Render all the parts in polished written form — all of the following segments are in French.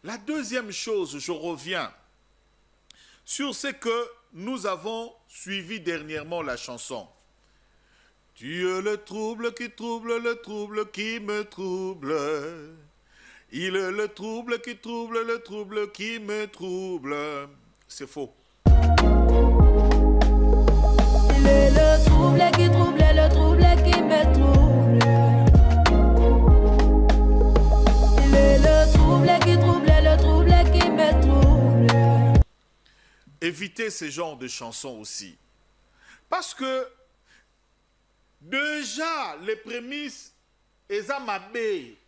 La deuxième chose, je reviens sur ce que nous avons suivi dernièrement la chanson. Tu es le trouble qui me trouble. Il est le trouble qui me trouble. C'est faux. Il est le trouble qui me trouble. Il est le trouble qui me trouble. Évitez ce genre de chansons aussi. Parce que déjà, les prémices, elles ont mabé.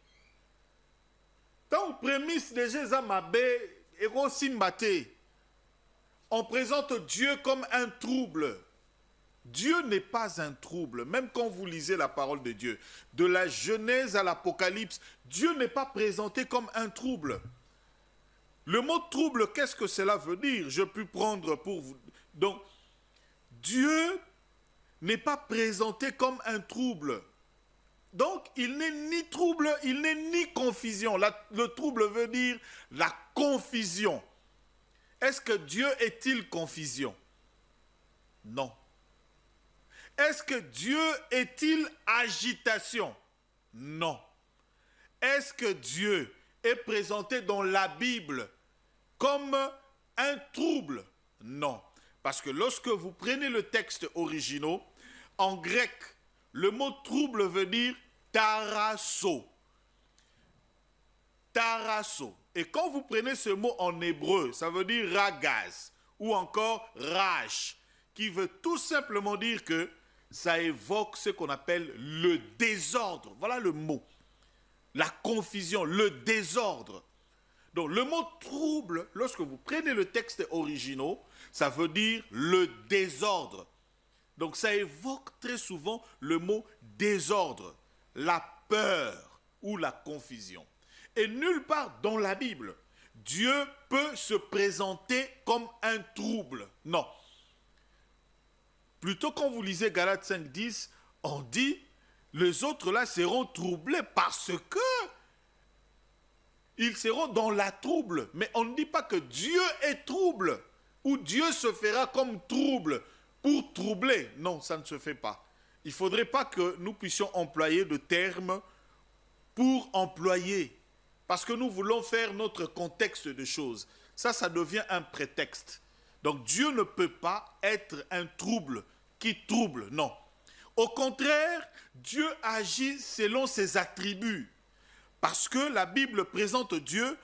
Dans les prémices, déjà, elles ont mabé. Et on présente Dieu comme un trouble. Dieu n'est pas un trouble. Même quand vous lisez la parole de Dieu, de la Genèse à l'Apocalypse, Dieu n'est pas présenté comme un trouble. Le mot trouble, qu'est-ce que cela veut dire? Je peux prendre pour vous. Donc, Dieu n'est pas présenté comme un trouble. Donc, il n'est ni trouble, il n'est ni confusion. Le trouble veut dire la confusion. Est-ce que Dieu est-il confusion? Non. Est-ce que Dieu est-il agitation? Non. Est-ce que Dieu est présenté dans la Bible comme un trouble? Non. Parce que lorsque vous prenez le texte original, en grec, le mot trouble veut dire tarasso. Tarasso. Et quand vous prenez ce mot en hébreu, ça veut dire ragaz ou encore rage, qui veut tout simplement dire que ça évoque ce qu'on appelle le désordre. Voilà le mot. La confusion, le désordre. Donc le mot trouble, lorsque vous prenez le texte original, ça veut dire le désordre. Donc ça évoque très souvent le mot désordre, la peur ou la confusion. Et nulle part dans la Bible, Dieu peut se présenter comme un trouble. Non. Plutôt quand vous lisez Galates 5:10, on dit, les autres là seront troublés parce que ils seront dans la trouble. Mais on ne dit pas que Dieu est trouble ou Dieu se fera comme trouble pour troubler. Non, ça ne se fait pas. Il ne faudrait pas que nous puissions employer de termes pour employer. Parce que nous voulons faire notre contexte de choses. Ça devient un prétexte. Donc Dieu ne peut pas être un trouble qui trouble, non. Au contraire, Dieu agit selon ses attributs. Parce que la Bible présente Dieu